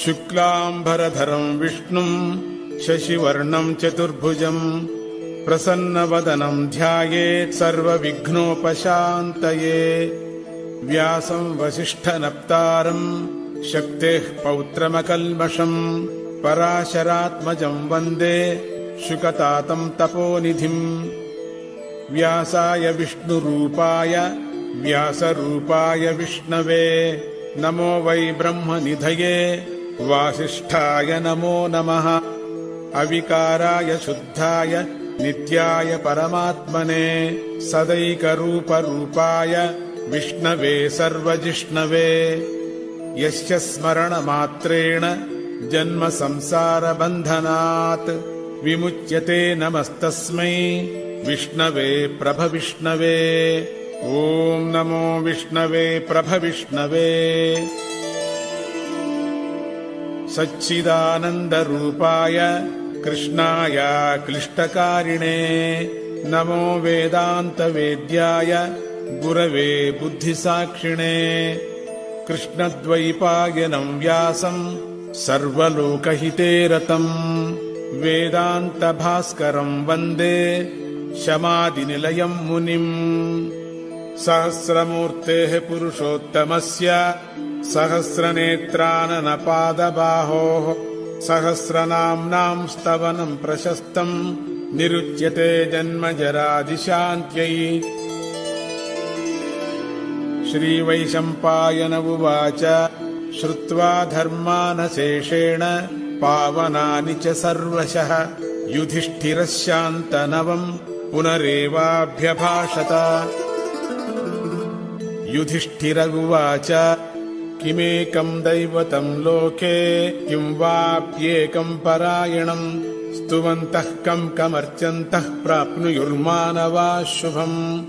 शुक्लांबरधरं विष्णुं शशिवर्णं चतुर्भुजं प्रसन्नवदनं ध्यायेत् सर्वविघ्नोपशान्तये। व्यासं वसिष्ठनप्तारं शक्तेः पौत्रमकल्मषं पराशरात्मजं वन्दे शुकतातं तपोनिधिम्। व्यासाय विष्णुरूपाय व्यासरूपाय विष्णवे नमो वै ब्रह्मनिधये वासिष्ठाय नमो नमः। अविकाराय शुद्धाय नित्याय परमात्मने सदैकरूपरूपाय विष्णवे सर्वजिष्णवे। यस्य स्मरणमात्रेण जन्म संसारबन्धनात् विमुच्यते नमस्तस्मै विष्णवे प्रभविष्णवे। ॐ नमो विष्णवे प्रभविष्णवे। सच्चिदानन्दरूपाय कृष्णाय क्लिष्टकारिणे नमो वेदान्तवेद्याय गुरवे बुद्धिसाक्षिणे। कृष्णद्वैपायनं व्यासं सर्वलोकहिते रतं वेदान्तभास्करं वन्दे शमादिनिलयं मुनिम्। सहस्रमूर्तेः पुरुषोत्तमस्य सहस्रनेत्राननपादबाहोः सहस्रनाम्नां स्तवनं प्रशस्तं निरुच्यते जन्मजरादिशान्त्यै। श्रीवैशम्पायन उवाच श्रुत्वा धर्मानशेषेण पावनानि च सर्वशः युधिष्ठिरः शान्तनवं पुनरेवाभ्यभाषत। युधिष्ठिर उवाच किमेकं दैवतं लोके किं वाप्येकं परायणं स्तुवन्तः कं कमर्चन्तः प्राप्नुयुर्मानवाः शुभम्।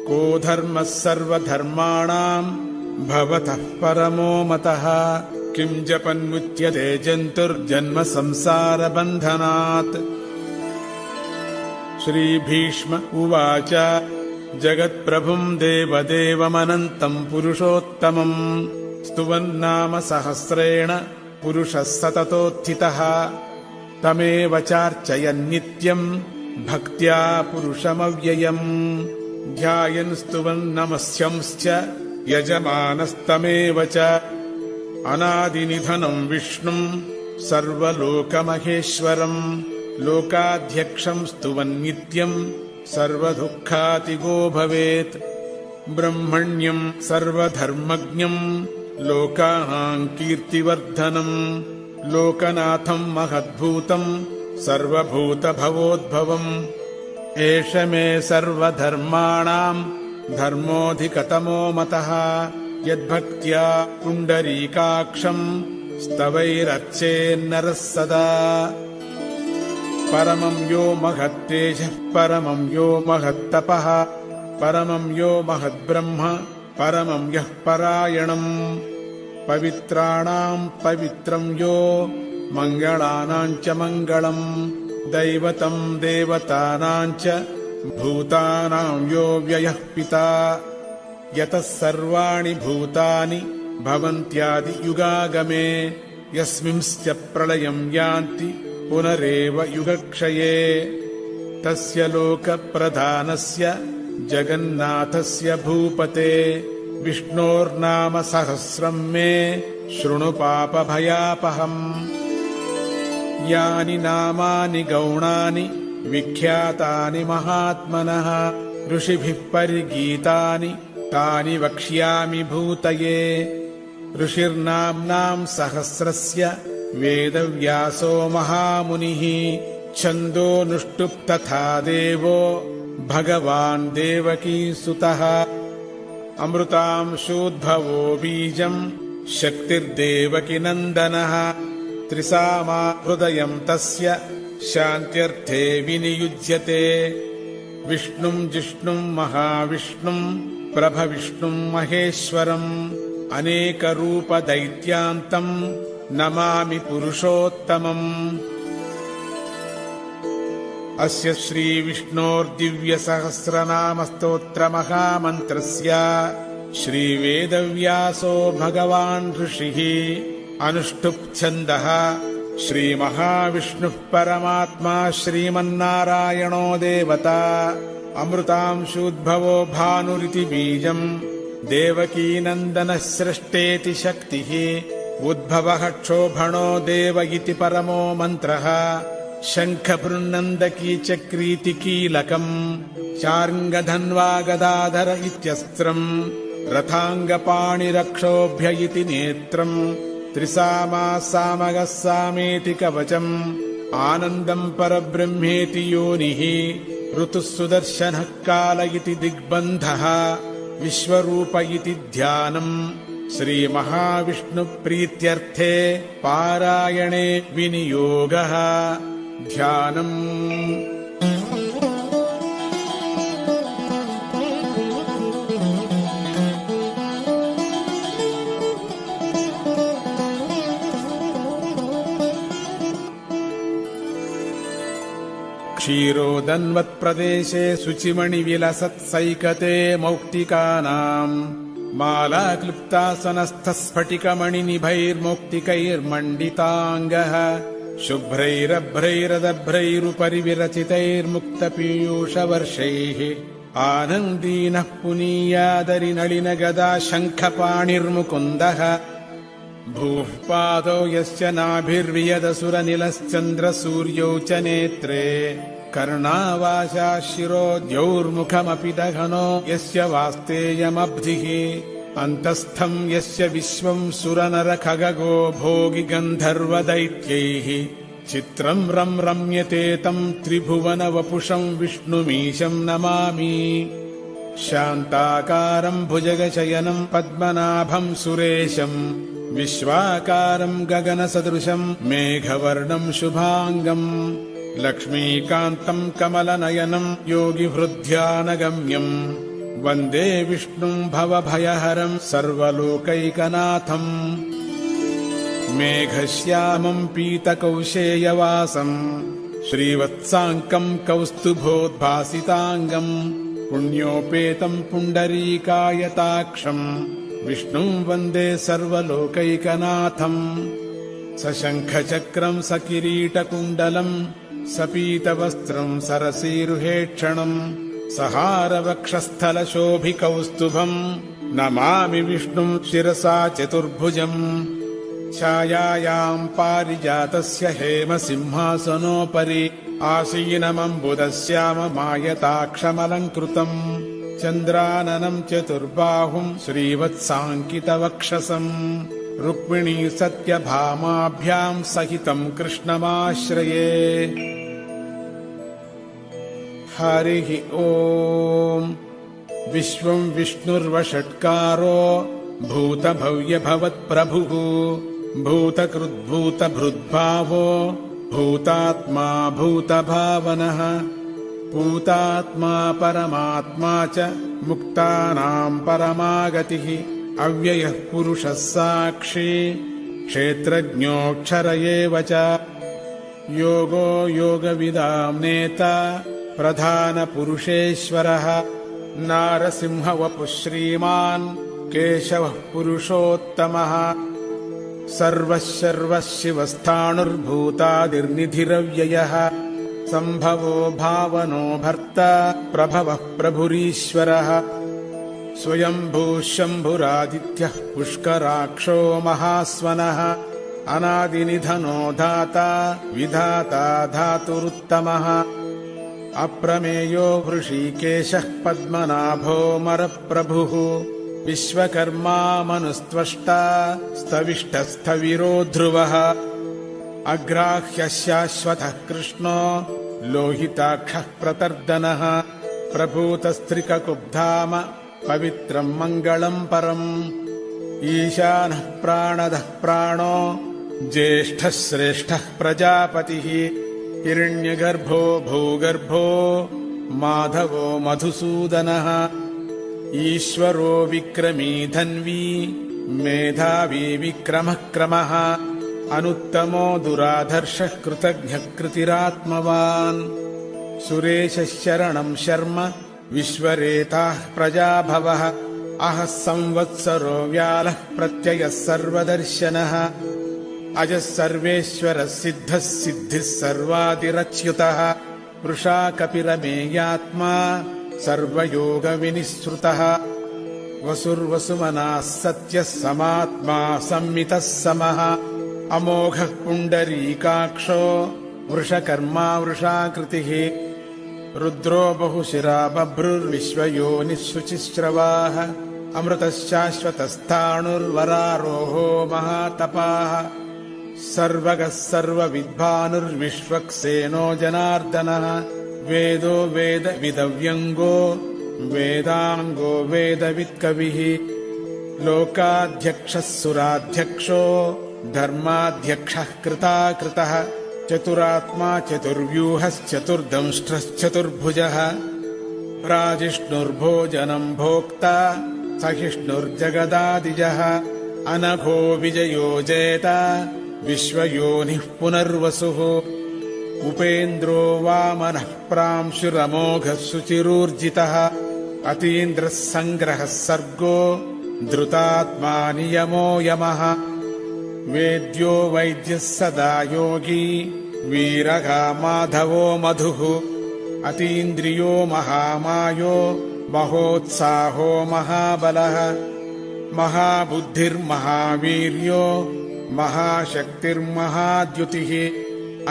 को धर्मः सर्वधर्माणां भवतः परमो मतः किं जपन्मुच्यते जन्तुर्जन्म संसारबन्धनात्। श्रीभीष्म उवाच जगत्प्रभुं देवदेवमनन्तं पुरुषोत्तमं स्तुवन्नाम सहस्रेण पुरुषः सततोत्थितः तमेव चार्चयन्नित्यं भक्त्या पुरुषमव्ययम्। ध्यायन् स्तुवन् नमस्यंश्च यजमानस्तमेव च अनादिनिधनं विष्णुं सर्वलोकमहेश्वरं लोकाध्यक्षं स्तुवन्नित्यं सर्वदुःखातिगो भवेत्। ब्रह्मण्यं सर्वधर्मज्ञं लोकानां कीर्तिवर्धनं लोकनाथं महद्भूतं सर्वभूतभवोद्भवम्। एष मे सर्वधर्माणां धर्मोऽधिकतमो मतः यद्भक्त्या पुण्डरीकाक्षं स्तवैरर्चेन्नरः सदा। परमं यो महत्तेजः परमं यो महत्तपः परमं यो महद्ब्रह्म परमं यः परायणम्। पवित्राणां पवित्रं यो मङ्गलानां च मङ्गलम् दैवतं देवतानां च भूतानां यो व्ययः पिता। यतः सर्वाणि भूतानि भवन्त्यादियुगागमे यस्मिंश्च प्रलयं यान्ति पुनरेव युगक्षये। तस्य लोकप्रधानस्य जगन्नाथस्य भूपते विष्णोर्नाम सहस्रं मे शृणु पापभयापहम्। यानि नामानि गौणानि विख्यातानि महात्मनः ऋषिभिः परिगीतानि तानि वक्ष्यामि भूतये। ऋषिर्नाम्नां सहस्रस्य वेदव्यासो महामुनिः छन्दोनुष्टुप् तथा देवो भगवान् देवकीसुतः। अमृतांशोद्भवो बीजं शक्तिर्देवकीनन्दनः त्रिसामा हृदयं तस्य शान्त्यर्थे विनियुज्यते। विष्णुं जिष्णुं महाविष्णुं प्रभविष्णुं महेश्वरम् अनेकरूपदैत्यान्तं नमामि पुरुषोत्तमम्। अस्य श्रीविष्णोर्दिव्यसहस्रनामस्तोत्रमहामन्त्रस्य श्रीवेदव्यासो भगवान् ऋषिः अनुष्टुप् छन्दः श्रीमहाविष्णुः परमात्मा श्रीमन्नारायणो देवता अमृतांशूद्भवो भानुरिति बीजम् देवकीनन्दनः सृष्टेति शक्तिः उद्भवः क्षोभणो देव इति परमो मन्त्रः शङ्खभृन्नन्दकी चक्रीति कीलकम् शार्ङ्गधन्वा गदाधर इत्यस्त्रम् रथाङ्गपाणिरक्षोभ्य इति नेत्रम् त्रिसामा सामगः सामेति कवचम् आनन्दम् परब्रह्मेति योनिः ऋतुः सुदर्शनः काल इति दिग्बन्धः विश्वरूप इति ध्यानम् श्रीमहाविष्णुप्रीत्यर्थे पारायणे विनियोगः ध्यानम् क्षीरोदन्वत्प्रदेशे शुचिमणिविलसत्सैकते मौक्तिकानाम् मालाक्लुप्तासनस्थस्फटिकमणिनिभैर्मौक्तिकैर्मण्डिताङ्गः शुभ्रैरभ्रैरदभ्रैरुपरि विरचितैर्मुक्तपीयूषवर्षैः आनन्दीनः पुनीयादरिनलिनगदा शङ्खपाणिर्मुकुन्दः भूः पादौ यस्य नाभिर्वियदसुरनिलश्चन्द्रसूर्यौ च नेत्रे कर्णावासा शिरोद्यौर्मुखमपि दघनो यस्य वास्तेयमब्धिः अन्तस्थम् यस्य विश्वम् सुरनरखगो भोगि गन्धर्वदैत्यैः चित्रम् रम् रम्यते तम् त्रिभुवनवपुषम् विष्णुमीशम् नमामि शान्ताकारम् भुजगशयनम् पद्मनाभम् सुरेशम् विश्वाकारम् गगनसदृशम् मेघवर्णम् शुभाङ्गम् लक्ष्मीकान्तम् कमलनयनम् योगिहृद्यानगम्यम् वन्दे विष्णुम् भवभयहरम् सर्वलोकैकनाथम् मेघश्यामम् पीतकौशेयवासम् श्रीवत्साङ्कम् कौस्तुभोद्भासिताङ्गम् पुण्योपेतम् पुण्डरीकायताक्षम् विष्णुम् वन्दे सर्वलोकैकनाथम् सशङ्खचक्रम् सकिरीटकुण्डलम् सपीतवस्त्रम् सरसीरुहेक्षणम् सहारवक्षस्थलशोभिकौस्तुभम् नमामि विष्णुम् शिरसा चतुर्भुजम् छायायाम् पारिजातस्य हेमसिंहासनोपरि आसीनमम्बुदश्याममायताक्षमलङ्कृतम् चन्द्राननम् चतुर्बाहुम् श्रीवत्साङ्कितवक्षसम् रुक्मिणी सत्यभामाभ्याम् सहितम् कृष्णमाश्रये हरिः ओम् विश्वम् विष्णुर्वषट्कारो भूतभव्यभवत्प्रभुः भूतकृद्भूतभृद्भावो भूतात्मा भूतभावनः भूतात्मा परमात्मा च मुक्तानाम् परमागतिः अव्ययः पुरुषः साक्षी क्षेत्रज्ञोऽक्षर एव च योगो योगविदाम् नेता प्रधानपुरुषेश्वरः नारसिंहवपुः श्रीमान् केशवः पुरुषोत्तमः सर्वः शर्वः शिवस्थाणुर्भूतादिर्निधिरव्ययः सम्भवो भावनो भर्ता प्रभवः प्रभुरीश्वरः स्वयम्भूः शम्भुरादित्यः पुष्कराक्षो महास्वनः अनादिनिधनो धाता विधाता धातुरुत्तमः अप्रमेयो हृषीकेशः पद्मनाभो मरप्रभुः विश्वकर्मा मनुस्त्वष्टा स्तविष्टस्थविरो ध्रुवः अग्राह्यः शाश्वतः कृष्णो लोहिताक्षः प्रतर्दनः प्रभूतस्त्रिककुब्धाम पवित्रम् मङ्गलम् परम् ईशानः प्राणदः प्राणो ज्येष्ठः श्रेष्ठः प्रजापतिः हिरण्यगर्भो भूगर्भो माधवो मधुसूदनः ईश्वरो विक्रमी धन्वी मेधावी विक्रमः क्रमः अनुत्तमो दुराधर्षः कृतज्ञः कृतिरात्मवान् सुरेशः शरणम् शर्म विश्वरेताः प्रजाभवः अहः संवत्सरो व्यालः प्रत्ययः सर्वदर्शनः अजः सर्वेश्वरः सिद्धः सिद्धिः सर्वादिरच्युतः वृषा कपिरमेयात्मा सर्वयोगविनिःसृतः वसुर्वसुमनः सत्यः समात्मा संमितः समः अमोघः पुण्डरीकाक्षो वृषकर्मा वृषाकृतिः रुद्रो बहुशिरा बभ्रुर्विश्वयोनिः शुचिश्रवाः अमृतश्शाश्वतस्थाणुर्वरारोहो महातपाः सर्वगः सर्वविद्भानुर्विश्वक्सेनो जनार्दनः वेदो वेदविदव्यङ्गो वेदाङ्गो वेदवित्कविः लोकाध्यक्षः सुराध्यक्षो धर्माध्यक्षः कृताकृतः चतुरात्मा चतुर्व्यूहश्चतुर्दंष्ट्रश्चतुर्भुजः प्राजिष्णुर्भोजनम् भोक्ता सहिष्णुर्जगदादिजः अनघो विजयो जयता विश्वयोनिः पुनर्वसुः उपेन्द्रो वामनः प्रांशुरमोघः शुचिरूर्जितः अतीन्द्रः सङ्ग्रहः सर्गो धृतात्मा नियमो यमः वेद्यो वैद्यः सदा योगी वीरः माधवो मधुः अतीन्द्रियो महामायो महोत्साहो महाबलः महाबुद्धिर्महावीर्यो महाशक्तिर्महाद्युतिः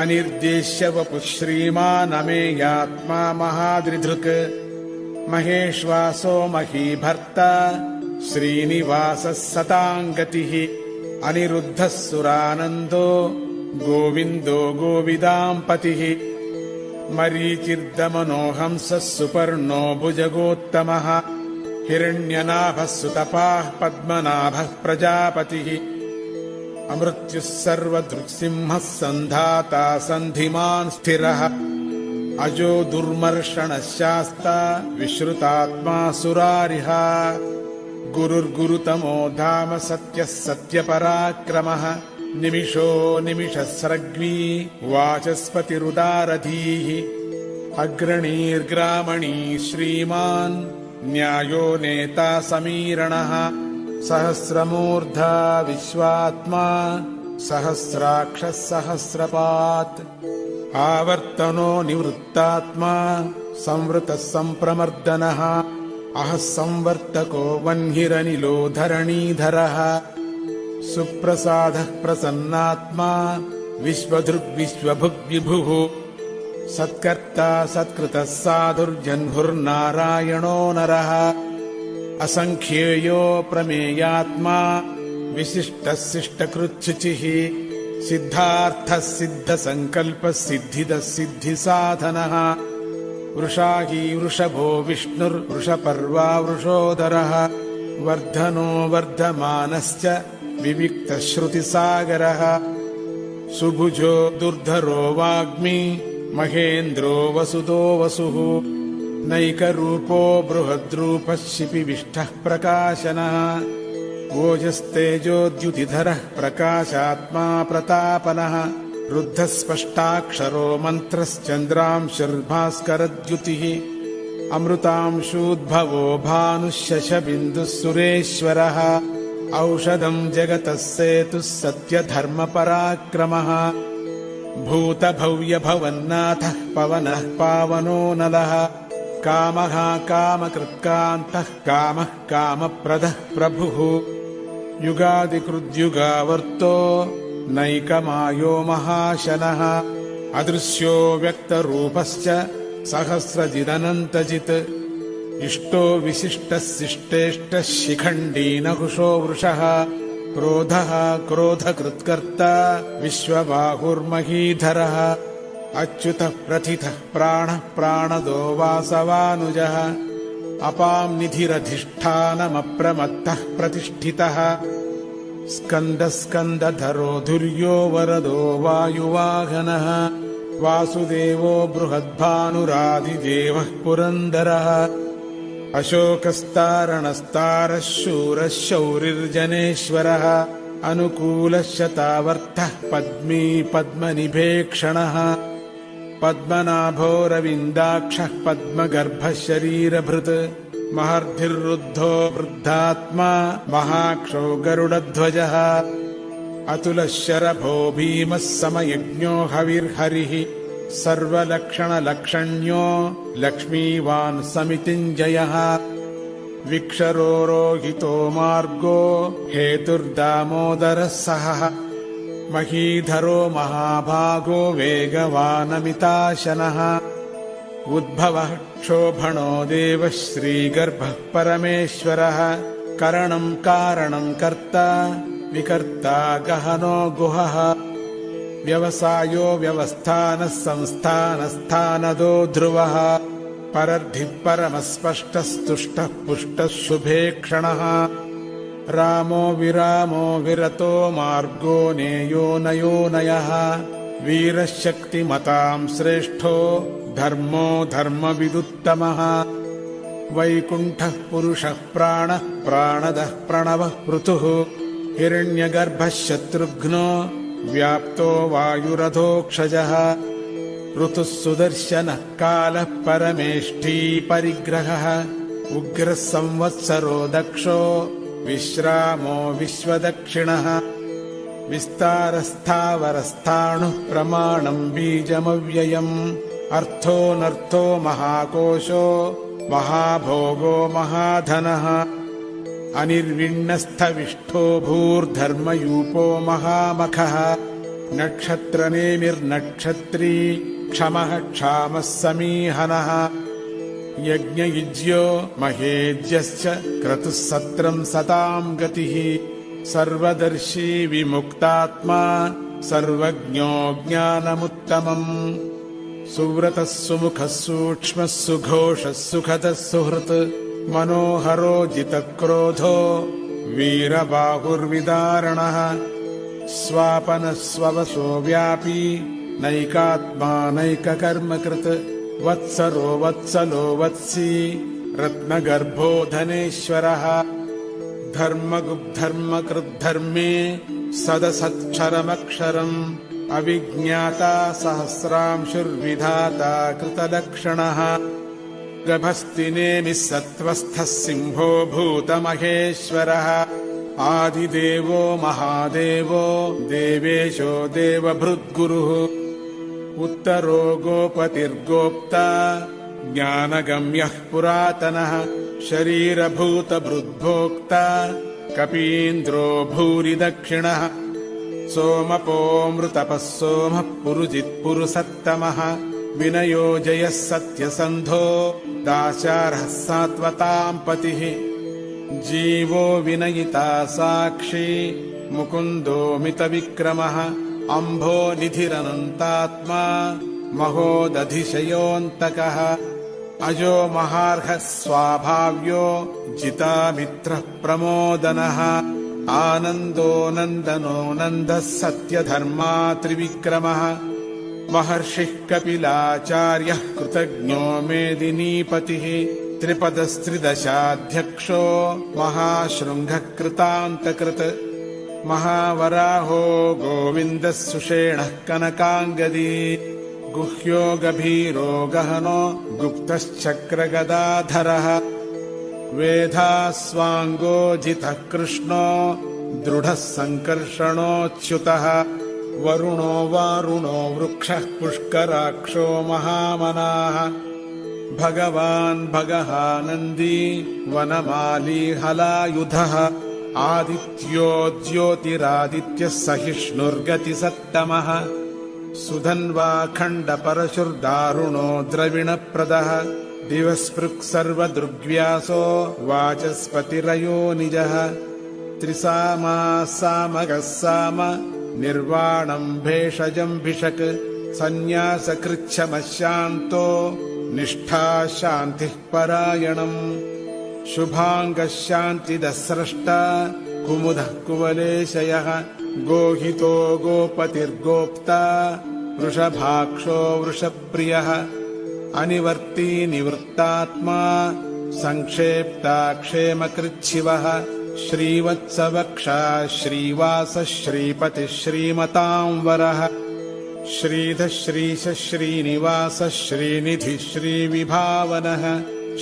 अनिर्देश्य वपुः श्रीमानमेयात्मा महादृधृक् महेश्वासो महीभर्ता श्रीनिवासः सताङ्गतिः अनिरुद्धः सुरानन्दो गोविन्दो गोविदाम्पतिः मरीचिर्दमनो हंसः सुपर्णो भुजगोत्तमः हिरण्यनाभः सुतपाः पद्मनाभः प्रजापतिः अमृत्युः सर्वदृक्सिंहः सन्धाता सन्धिमान् स्थिरः अजो दुर्मर्षणः शास्ता विश्रुतात्मा सुरारिः गुरुर्गुरुतमो धाम सत्यः सत्यपराक्रमः निमिषो निमिषस्रग्वी वाचस्पतिरुदारधीः अग्रणीर्ग्रामणी श्रीमान् न्यायो नेता समीरणः सहस्रमूर्धा विश्वात्मा सहस्राक्षः सहस्रपात् आवर्तनो निवृत्तात्मा संवृतः सम्प्रमर्दनः अहः संवर्तको वह्निरनिलो धरणीधरः सुप्रसादः प्रसन्नात्मा विश्वधृग्विश्वभुग्विभुः सत्कर्ता सत्कृतः साधुर्जह्नुर्नारायणो नरः असङ्ख्येयो प्रमेयात्मा विशिष्टः शिष्टकृच्छुचिः सिद्धार्थः सिद्धसङ्कल्पः सिद्धिदः सिद्धिसाधनः वृषाही वृषभो विष्णुर्वृषपर्वा वृषोदरः वर्धनो वर्धमानश्च विविक्तश्रुतिसागरः सुभुजो दुर्धरो वाग्मी महेन्द्रो वसुदो वसुः नैकरूपो बृहद्रूपः शिपिविष्टः प्रकाशनः ओजस्तेजोद्युतिधरः प्रकाशात्मा प्रतापनः रुद्धः स्पष्टाक्षरो मन्त्रश्चन्द्रांशुर्भास्करद्युतिः अमृतांशूद्भवो भानुः शशबिन्दुः सुरेश्वरः औषधम् जगतः सेतुः सत्यधर्मपराक्रमः भूतभव्यभवन्नाथः पवनः पावनो नलः कामः कामकृत्कान्तः कामः कामप्रदः प्रभुः युगादिकृद्युगावर्तो नैकमायो महाशनः अदृश्यो व्यक्तरूपश्च सहस्रजिदनन्तजित् इष्टो विशिष्टः शिष्टेष्टः शिखण्डी नहुषो वृषः क्रोधः क्रोधकृत्कर्ता विश्वबाहुर्महीधरः अच्युतः प्रथितः प्राणः प्राणदो वासवानुजः अपां निधिरधिष्ठानमप्रमत्तः प्रतिष्ठितः स्कन्दस्कन्दधरो धुर्यो वरदो वायुवाहनः वासुदेवो बृहद्भानुरादिदेवः पुरन्दरः अशोकस्तारणस्तारः शूरः शौरिर्जनेश्वरः अनुकूलः शतावर्तः पद्मी पद्मनिभेक्षणः पद्मनाभोरविन्दाक्षः पद्मगर्भः शरीरभृत् महर्धिर्रुद्धो वृद्धात्मा महाक्षो गरुडध्वजः अतुलशरभो भीमः समयज्ञो हविर्हरिः सर्वलक्षणलक्षण्यो लक्ष्मीवान् समितिञ्जयः विक्षरो रोहितो मार्गो हेतुर्दामोदरः सहः महीधरो महाभागो वेगवानमिताशनः उद्भवः क्षोभणो देवः श्रीगर्भः परमेश्वरः करणं कारणं कर्ता विकर्ता गहनो गुहः व्यवसायो व्यवस्थानः संस्थानस्थानदो ध्रुवः परर्धिः परमस्पष्टस्तुष्टः पुष्टः शुभेक्षणः रामो विरामो विरतो मार्गो नेयो नयो नयः वीरः शक्तिमतां श्रेष्ठो धर्मो धर्मविदुत्तमः वैकुण्ठः पुरुषः प्राणः प्राणदः प्रणवः पृथुः हिरण्यगर्भः शत्रुघ्नो व्याप्तो वायुरधोक्षजः ऋतुः सुदर्शनः कालः परमेष्ठी परिग्रहः उग्रः संवत्सरो दक्षो विश्रामो विश्वदक्षिणः विस्तारस्थावरस्थाणुः प्रमाणं बीजमव्ययम् अर्थोऽनर्थो महाकोशो महाभोगो महाधनः अनिर्विण्णस्थविष्ठो भूर्धर्मयूपो महामखः नक्षत्रनेमिर्नक्षत्री क्षमः क्षामः समीहनः यज्ञयुज्यो महेज्यश्च क्रतुः सत्रं सतां गतिः सर्वदर्शी विमुक्तात्मा सर्वज्ञो ज्ञानमुत्तमम् सुव्रतः सुमुखः सूक्ष्मः सुघोषः सुखदः सुहृत् मनोहरो जितक्रोधो वीरबाहुर्विदारणः स्वापनः स्ववसो व्यापी नैकात्मा नैककर्मकृत् वत्सरो वत्सलो वत्सी रत्नगर्भो धनेश्वरः धर्मगुब्धर्मकृद्धर्मे सदसत्क्षरमक्षरम् अविज्ञाता सहस्रांशुर्विधाता कृतलक्षणः गभस्तिनेमिः सत्त्वस्थः सिंहो भूतमहेश्वरः आदिदेवो महादेवो देवेशो देवभृद्गुरुः उत्तरो गोपतिर्गोप्ता ज्ञानगम्यः पुरातनः शरीरभूतभृद्भोक्ता कपीन्द्रो भूरि दक्षिणः सोमपोऽमृतपः सोमः पुरुजित्पुरुसत्तमः विनयो जयः सत्यसन्धो दाशार्हः सात्वतां पतिः जीवो विनयिता साक्षी मुकुन्दो मितविक्रमः अम्भो निधिरनन्तात्मा महोदधिशयोऽन्तकः अजो महार्हः स्वाभाव्यो जितामित्रः प्रमोदनः आनन्दो नन्दनो नन्दः सत्यधर्मा त्रिविक्रमः महर्षिः कपिलाचार्यः कृतज्ञो मेदिनीपतिः त्रिपदस्त्रिदशाध्यक्षो महाशृङ्गः कृतान्तकृत् महावराहो गोविन्दः सुषेणः कनकाङ्गदी गुह्यो गभीरो गहनो गुप्तश्चक्रगदाधरः वेधास्वाङ्गो जितः कृष्णो दृढः सङ्कर्षणोच्युतः वरुणो वारुणो वृक्षः पुष्कराक्षो महामनाः भगवान् भगः नन्दी वनमाली हलायुधः आदित्यो ज्योतिरादित्यः सहिष्णुर्गतिसत्तमः सुधन्वाखण्डपरशुर्दारुणो द्रविणप्रदः दिवस्पृक् सर्वदृग्व्यासो वाचस्पतिरयो निजः त्रिसामा सामगः साम निर्वाणं भेषजं भिषक् सन्न्यासकृच्छमशान्तो निष्ठा शान्तिः परायणम् शुभाङ्गः शान्तिदः स्रष्टा कुमुदः कुवलेशयः गोहितो गोपतिर्गोप्ता वृषभाक्षो वृषप्रियः अनिवर्ती निवृत्तात्मा संक्षेप्ता क्षेमकृच्छिवः श्रीवत्सवक्षा श्रीवासः श्रीपतिः श्रीमतां वरः श्रीधः श्रीशः श्रीनिवासः श्रीनिधिः श्रीविभावनः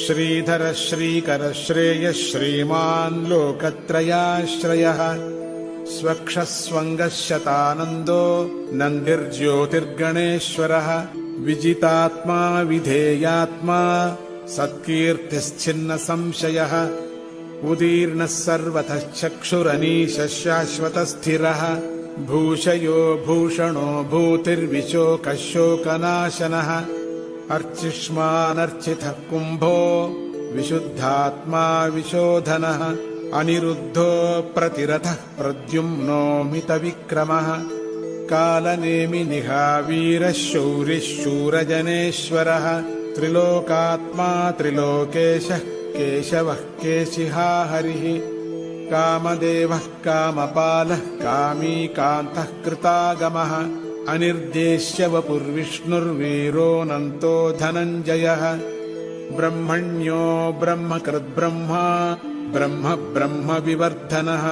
श्रीधरः श्रीकरः श्रेयः श्रीमान् लोकत्रयाश्रयः स्वक्षस्वङ्गशतानन्दो नन्दिर्ज्योतिर्गणेश्वरः विजितात्मा विधेयात्मा सत्कीर्तिश्चिन्न संशयः उदीर्णः सर्वतः चक्षुरनीशः शाश्वतस्थिरः भूषयो भूषणो भूतिर्विशोकः शोकनाशनः अर्चिष्मानर्चितः कुम्भो विशुद्धात्मा विशोधनः अनिरुद्धो प्रतिरथः प्रद्युम्नो मितविक्रमः कालनेमिनिहा वीरः शौरिः शूरजनेश्वरः त्रिलोकात्मा त्रिलोकेशः केशवः केशिहा हरिः कामदेवः कामपालः कामी कान्तः कृतागमः अनिर्देश्य वपुर्विष्णुर्वीरोऽनन्तो धनञ्जयः ब्रह्मण्यो ब्रह्मकृद्ब्रह्मा ब्रह्म ब्रह्मविवर्धनः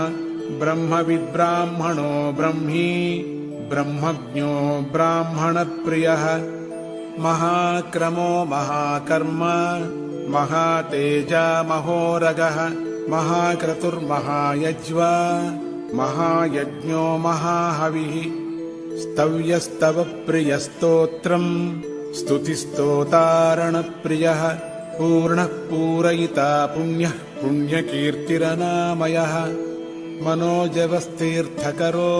ब्रह्मविद्ब्राह्मणो ब्रह्मी ब्रह्मज्ञो ब्राह्मणप्रियः महाक्रमो महाकर्म महातेजा महोरगः महाक्रतुर्महायज्वा महायज्ञो महाहविः स्तव्यस्तवप्रियस्तोत्रम् स्तुतिस्तोतारणप्रियः पूर्णः पूरयिता पुण्यः पुण्यकीर्तिरनामयः मनोजवस्तीर्थकरो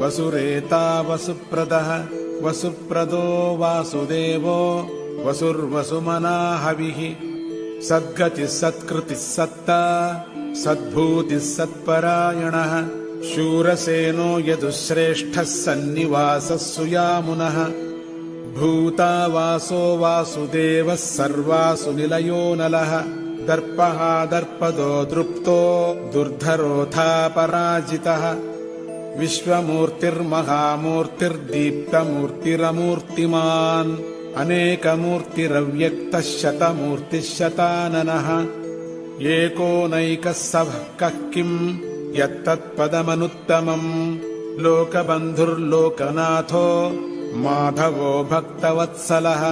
वसुरेता वसुप्रदः वसुप्रदो वासुदेवो वसुर्वसुमनाहविः सद्गतिः सत्कृतिः सत्ता सद्भूतिः सत्परायणः शूरसेनो यदुश्रेष्ठः सन्निवासः सुयामुनः भूतावासो वासुदेवः सर्वासु निलयो नलः दर्पः दर्पदो दृप्तो दुर्धरोऽथा पराजितः विश्वमूर्तिर्महामूर्तिर्दीप्तमूर्तिरमूर्तिमान् अनेकमूर्तिरव्यक्तः शतमूर्तिः शताननः एकोनैकः सवः कः किम् यत्तत्पदमनुत्तमम् लोकबन्धुर्लोकनाथो माधवो भक्तवत्सलः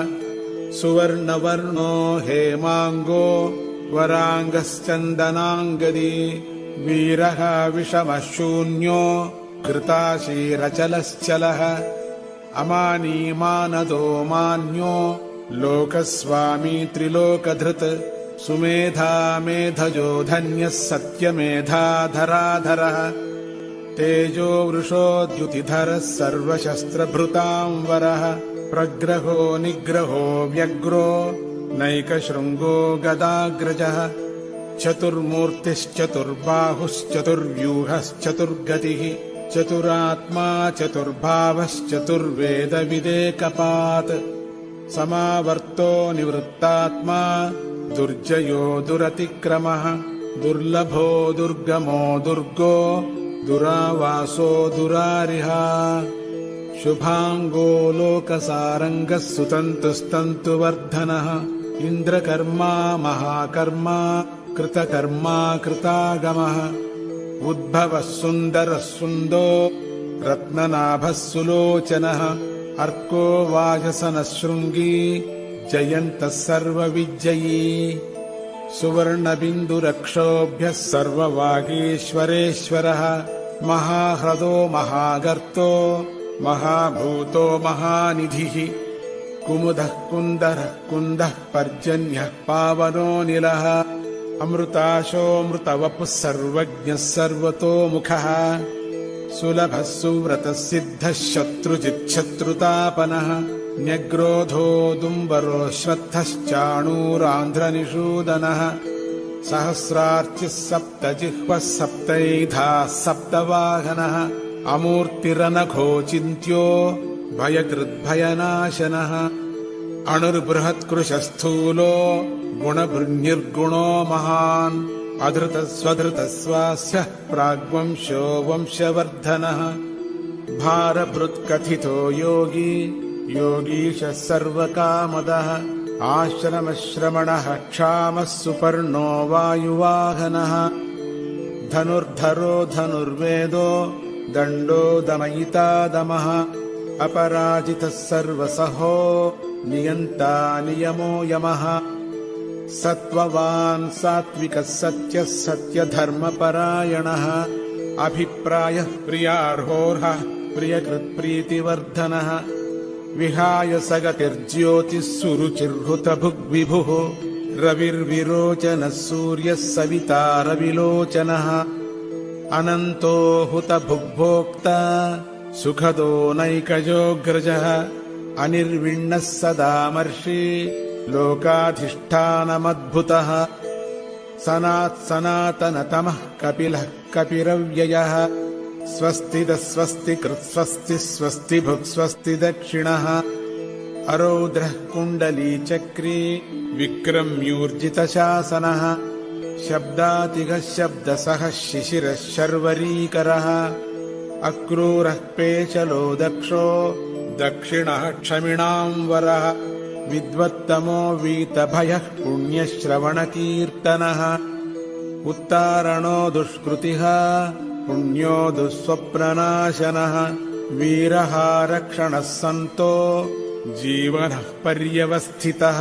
सुवर्णवर्णो हेमाङ्गो वराङ्गश्चन्दनाङ्गदी वीरः विषमः शून्यो कृताशीरचलश्चलः अमानीमानदो मान्यो लोकस्वामी त्रिलोकधृत् सुमेधा मेधजो धन्यः सत्यमेधाधराधरः तेजो वृषोद्युतिधरः सर्वशस्त्रभृतांवरः प्रग्रहो निग्रहो व्यग्रो नैकशृङ्गो गदाग्रजः चतुर्मूर्तिश्चतुर्बाहुश्चतुर्व्यूहश्चतुर्गतिः चतुरात्मा चतुर्भावश्चतुर्वेदविदेकपात् समावर्तो निवृत्तात्मा दुर्जयो दुरतिक्रमः दुर्लभो दुर्गमो दुर्गो दुरावासो दुरारिहा शुभाङ्गो लोकसारङ्गः सुतन्तुस्तन्तुवर्धनः इन्द्रकर्मा महाकर्मा कृतकर्मा कृतागमः उद्भवः सुन्दरः सुन्दो रत्ननाभः सुलोचनः अर्को वाजसनः शृङ्गी जयन्तः सर्वविजयी सुवर्णबिन्दुरक्षोभ्यः सर्ववागीश्वरेश्वरः महाह्रदो महागर्तो महाभूतो महानिधिः कुमुदः कुन्दरः कुन्दः पर्जन्यः पावनो निलः अमृताशोऽमृतवपुः सर्वज्ञः सर्वतोमुखः सुलभः सुव्रतः सिद्धः शत्रुजिच्छत्रुतापनः न्यग्रोधो दुम्बरो श्रद्धश्चाणूरान्ध्रनिषूदनः सहस्रार्चिः सप्तजिह्वः सप्तैधाः सप्तवाहनः अमूर्तिरनघोचिन्त्यो भयकृद्भयनाशनः अणुर्बृहत्कृशस्थूलो गुणभृन्निर्गुणो महान् अधृतस्वधृतस्वास्यः प्राग्वंशो वंशवर्धनः भारभृत्कथितो योगी योगीशः सर्वकामदः आश्रमश्रमणः क्षामः सुपर्णो वायुवाहनः धनुर्धरो धनुर्वेदो दण्डो दमयिता दमः अपराजितः सर्वसहो नियन्ता नियमो यमः सत्त्ववान् सात्विकः सत्यः सत्यधर्मपरायणः अभिप्रायः प्रियार्होर्हः प्रियकृत्प्रीतिवर्धनः विहाय सगतिर्ज्योतिः सुरुचिर्हुतभुग्विभुः रविर्विरोचनः सूर्यः सविता रविलोचनः अनन्तो हुतभुग्भोक्ता सुखदो नैकजोऽग्रजः अनिर्विण्णः सदामर्षि लोकाधिष्ठानमद्भुतः सनातनतमः कपिलः कपिरव्ययः स्वस्तिदः स्वस्तिकृत् स्वस्ति स्वस्तिभुक् स्वस्ति दक्षिणः अरौद्रः कुण्डलीचक्री विक्रम्यूर्जितशासनः शब्दातिगः शब्दसः शिशिरः शर्वरीकरः अक्रूरः पेशलो दक्षो दक्षिणः क्षमिणाम्बरः विद्वत्तमो वीतभयः पुण्यश्रवणकीर्तनः उत्तारणो दुष्कृतिः पुण्यो दुःस्वप्ननाशनः वीरः रक्षणः सन्तो जीवनः पर्यवस्थितः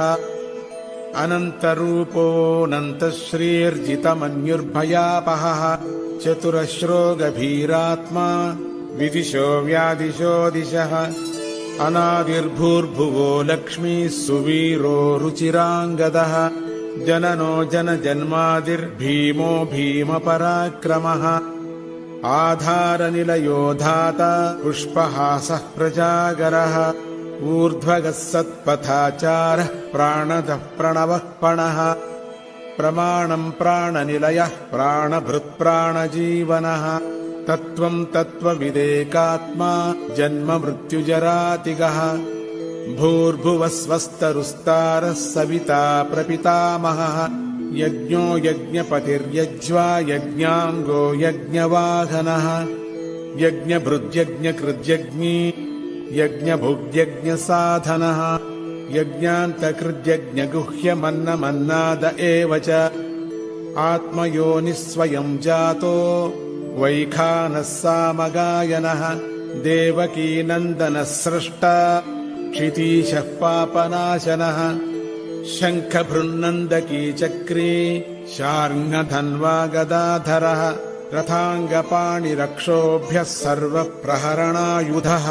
अनन्तरूपोऽनन्तश्रीर्जितमन्युर्भयापहः चतुरश्रो गभीरात्मा विदिशो व्यादिशो दिशः अनादिर्भूर्भुवो लक्ष्मीः सुवीरो रुचिराङ्गदः जननो जनजन्मादिर्भीमो भीमपराक्रमः आधारनिलयो धाता पुष्पहासः प्रजागरः ऊर्ध्वगः सत्पथाचारः प्राणदः प्रणवः पणः प्रमाणम् प्राणनिलयः प्राणभृत्प्राणजीवनः तत्त्वम् तत्त्वविदेकात्मा जन्ममृत्युजरातिगः भूर्भुवः स्वस्तरुस्तारः सविता प्रपितामहः यज्ञो यज्ञपतिर्यज्वा यज्ञाङ्गो यज्ञवाहनः यज्ञभृद्यज्ञकृद्यज्ञी यज्ञभुग्यज्ञसाधनः यज्ञान्तकृद्यज्ञगुह्यमन्नमन्नाद एव च आत्मयोनिः स्वयं जातो वैखानः सामगायनः देवकीनन्दनः स्रष्टा क्षितीशः पापनाशनः शङ्खभृन्नन्दकी चक्री शार्ङ्गधन्वा गदाधरः रथाङ्गपाणिरक्षोभ्यः सर्वप्रहरणायुधः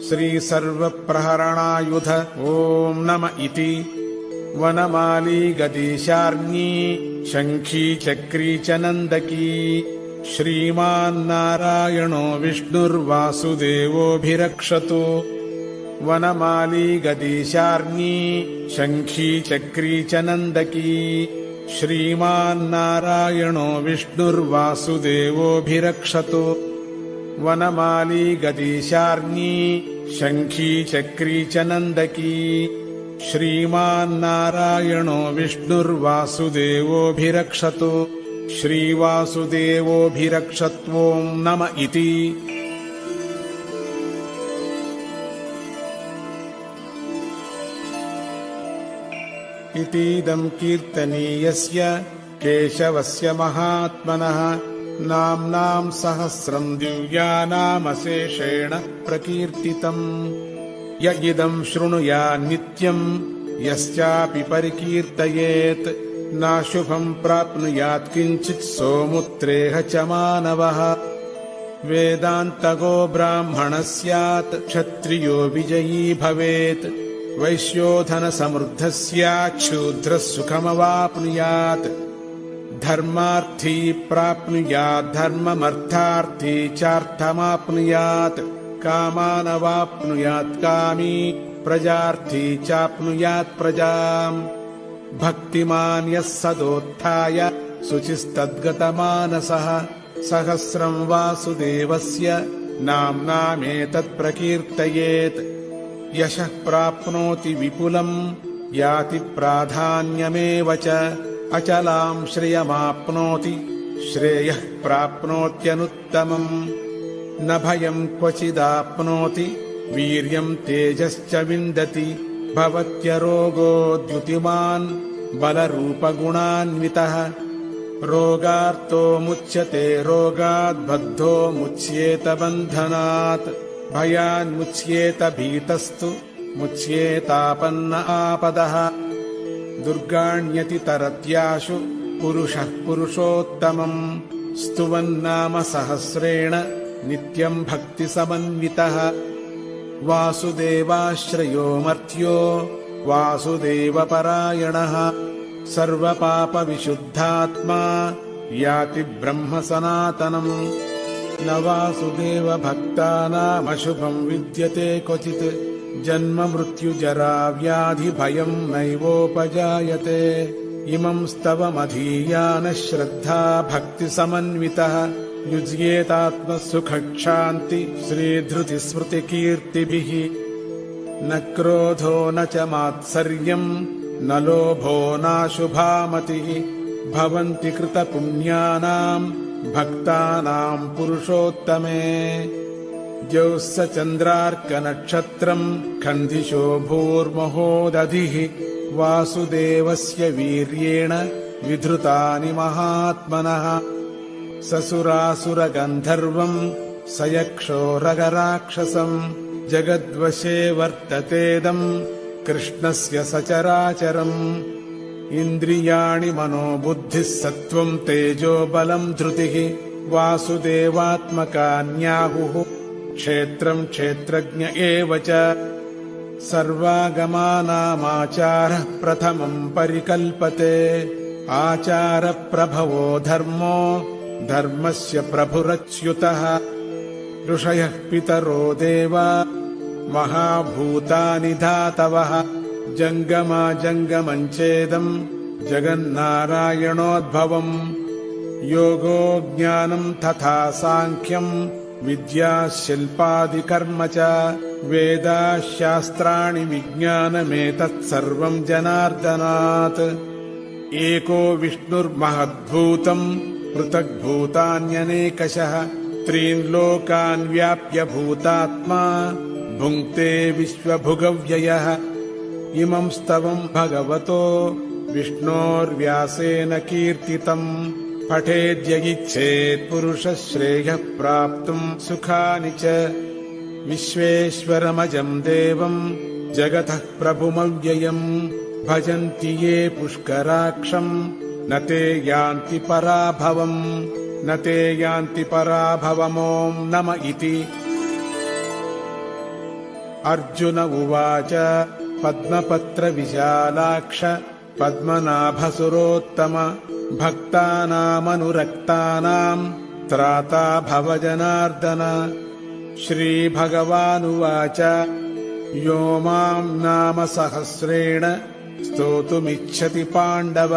श्रीसर्वप्रहरणायुध ॐ नम इति वनमाली गदीशार्ङ्गी शङ्खी चक्री च नन्दकी श्रीमान्नारायणो विष्णुर्वासुदेवोऽभिरक्षतु वनमाली गदीशार्ङ्गी शङ्खी चक्री च नन्दकी श्रीमान्नारायणो विष्णुर्वासुदेवोऽभिरक्षतु वनमाली गदीशार्ङ्गी शङ्खी चक्री च नन्दकी श्रीमान्नारायणो विष्णुर्वासुदेवोऽभिरक्षतु श्रीवासुदेवोऽभिरक्षत्वों नम इति इतीदं कीर्तनीयस्य केशवस्य महात्मनः नाम्नां सहस्रं दिव्यानामशेषेण प्रकीर्तितम् य इदं शृणुयात् नित्यं यश्चापि परिकीर्तयेत् नाशुभं प्राप्नुयात् किञ्चित् सोमुत्रेह च मानवः वेदान्तगो ब्राह्मणः स्यात् क्षत्रियो विजयी भवेत् वैश्योधनसमृद्धः स्यात् शूद्रः सुखमवाप्नुयात् धर्मार्थी प्राप्नुयात् धर्ममर्थार्थी चार्थमाप्नुयात् कामानवाप्नुयात् कामी प्रजार्थी चाप्नुयात् प्रजाम् भक्तिमान् यः सदोत्थाय शुचिस्तद्गतमानसः सहस्रं वासुदेवस्य नाम्नामेतत् प्रकीर्तयेत् यशः प्राप्नोति विपुलम् याति प्राधान्यमेव च अचलां श्रियमाप्नोति श्रेयः प्राप्नोत्यनुत्तमम् न भयं क्वचिदाप्नोति वीर्यं तेजश्च विन्दति भवत्यरोगो द्युतिमान् बलरूपगुणान्वितः रोगार्तो मुच्यते रोगाद्बद्धो मुच्येत बन्धनात् भयान्मुच्येत भीतस्तु मुच्येतापन्न आपदः दुर्गाण्यतितरत्याशु पुरुषः पुरुषोत्तमम् स्तुवन्नाम सहस्रेण नित्यं भक्तिसमन्वितः वासुदेवाश्रयो मर्त्यो वासुदेवपरायणः सर्वपापविशुद्धात्मा याति ब्रह्म सनातनम् न वासुदेवभक्तानामशुभं विद्यते क्वचित् जन्म मृत्युजरा व्याधि भयं नैवोपजायते इमं स्तवमधीयानः श्रद्धा भक्तिसमन्वितः युज्येतात्मसुखक्षान्ति श्रीधृतिस्मृतिकीर्तिभिः न क्रोधो न च मात्सर्यं न लोभो नाशुभामतिः भवन्ति कृतपुण्यानां भक्तानां पुरुषोत्तमे द्यौस्स चन्द्रार्कनक्षत्रं खन्दिशो भूर्महोदधिः वासुदेवस्य वीर्येण विधृतानि महात्मनः ससुरासुरगन्धर्वं सयक्षोरगराक्षसं जगद्वशे वर्ततेदं कृष्णस्य सचराचरम् इन्द्रियाणि मनोबुद्धिः सत्त्वं तेजो बलं धृतिः वासुदेवात्मकान्याहुः क्षेत्रं क्षेत्रज्ञ एव च सर्वागमानामाचारः प्रथमं परिकल्पते आचारप्रभवो धर्मो धर्मस्य प्रभुरच्युतः ऋषयः पितरो देवा महाभूतानि धातवः जङ्गमञ्चेदं जगन्नारायणोद्भवम् योगो ज्ञानं तथा साङ्ख्यं विद्या शिल्पादिकर्म च वेदाः शास्त्राणि विज्ञानमेतत्सर्वं जनार्दनात् एको विष्णुर्महद्भूतं पृथग्भूतान्यनेकशः त्रीन् लोकान् व्याप्य भूतात्मा भुङ्क्ते विश्वभुगव्ययः इमं स्तवं भगवतो विष्णोर्व्यासेन कीर्तितम् पठेद्य इच्छेत् पुरुषः श्रेयः प्राप्तुं सुखानि च विश्वेश्वरमजं देवं जगतः प्रभुमव्ययम् भजन्ति ये पुष्कराक्षं न ते यान्ति पराभवम् न ते यान्ति पराभवमों नम इति अर्जुन उवाच पद्मपत्रविशालाक्ष पद्मनाभसुरोत्तम भक्तानामनुरक्तानां त्राता भव जनार्दन श्रीभगवानुवाच यो मां नाम सहस्रेण स्तोतुमिच्छति पाण्डव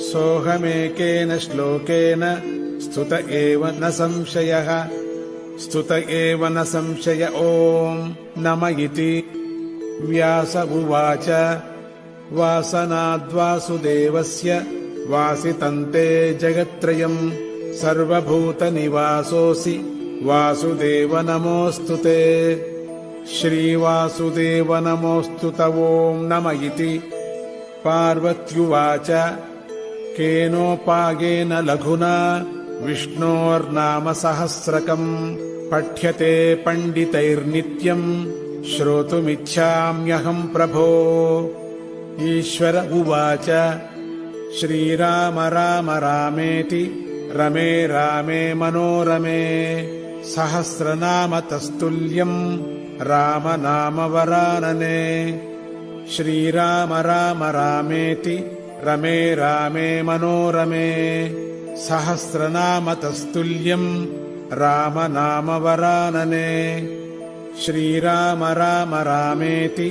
सोऽहमेकेन श्लोकेन स्तुत एव न संशयः स्तुत एव न संशय ॐ नम इति व्यास उवाच वासनाद्वासुदेवस्य वासितन्ते जगत्त्रयम् सर्वभूतनिवासोऽसि वासुदेव नमोऽस्तु ते श्रीवासुदेव नमोऽस्तु ॐ नम इति पार्वत्युवाच केनोपायेन लघुना विष्णोर्नाम सहस्रकम् पठ्यते पण्डितैर्नित्यम् श्रोतुमिच्छाम्यहम् प्रभो ईश्वर उवाच श्रीराम राम रामेति रमे रामे मनोरमे सहस्रनाम तस्तुल्यम् राम नाम वरानने श्रीराम राम रामेति रमे रामे मनोरमे सहस्रनाम तस्तुल्यम् राम नाम वरानने श्रीराम राम रामेति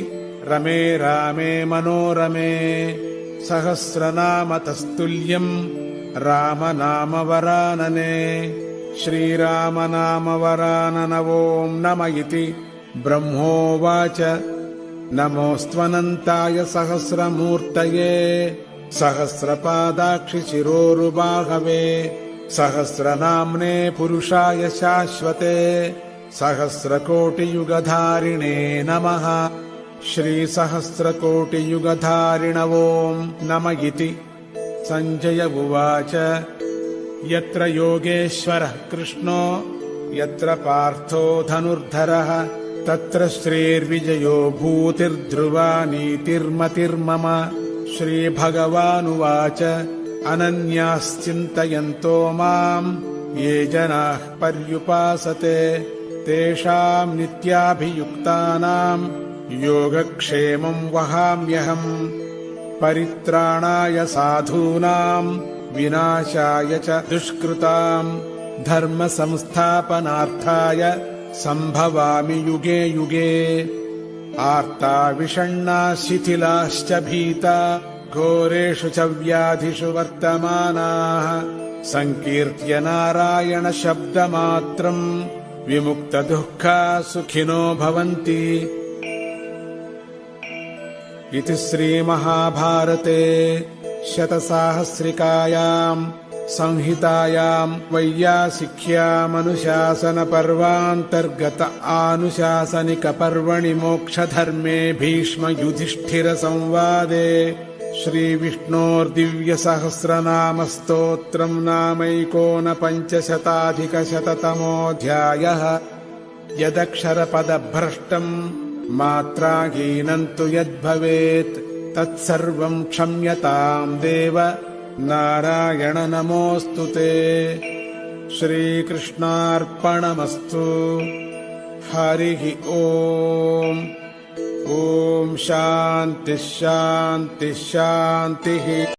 रमे रामे मनोरमे सहस्रनाम तस्तुल्यम् राम नाम वरानने श्रीराम नाम वरानन ॐ नम इति ब्रह्मोवाच नमोऽस्त्वनन्ताय सहस्रमूर्तये सहस्रपादाक्षि शिरोरुबाहवे सहस्रनाम्ने पुरुषाय शाश्वते सहस्रकोटियुगधारिणे नमः श्रीसहस्रकोटियुगधारिण ॐ नम इति सञ्जय उवाच यत्र योगेश्वरः कृष्णो यत्र पार्थो धनुर्धरः तत्र श्रीर्विजयो भूतिर्ध्रुवा नीतिर्मतिर्मम श्रीभगवानुवाच अनन्याश्चिन्तयन्तो माम् ये जनाः पर्युपासते तेषाम् नित्याभियुक्तानाम् योगक्षेमम् वहाम्यहम् परित्राणाय साधूनाम् विनाशाय च दुष्कृताम् धर्मसंस्थापनार्थाय सम्भवामि युगे युगे आर्ता विषण्णा शिथिलाश्च भीता घोरेषु च व्याधिषु वर्तमानाः सङ्कीर्त्य नारायण शब्दमात्रम् विमुक्तदुःखा सुखिनो भवन्ति इति श्रीमहाभारते शतसाहस्रिकायाम् संहितायाम् वैयासिक्यामनुशासनपर्वान्तर्गत आनुशासनिकपर्वणि मोक्षधर्मे भीष्मयुधिष्ठिरसंवादे श्रीविष्णोर्दिव्यसहस्रनामस्तोत्रम् नामैकोनपञ्चशताधिकशततमोऽध्यायः यदक्षरपदभ्रष्टम् मात्राहीनम् तु यद्भवेत् तत्सर्वम् क्षम्यताम् देव नारायण नमोऽस्तु ते श्रीकृष्णार्पणमस्तु हरिः ओम् ॐ शान्तिः शान्तिः शान्तिः।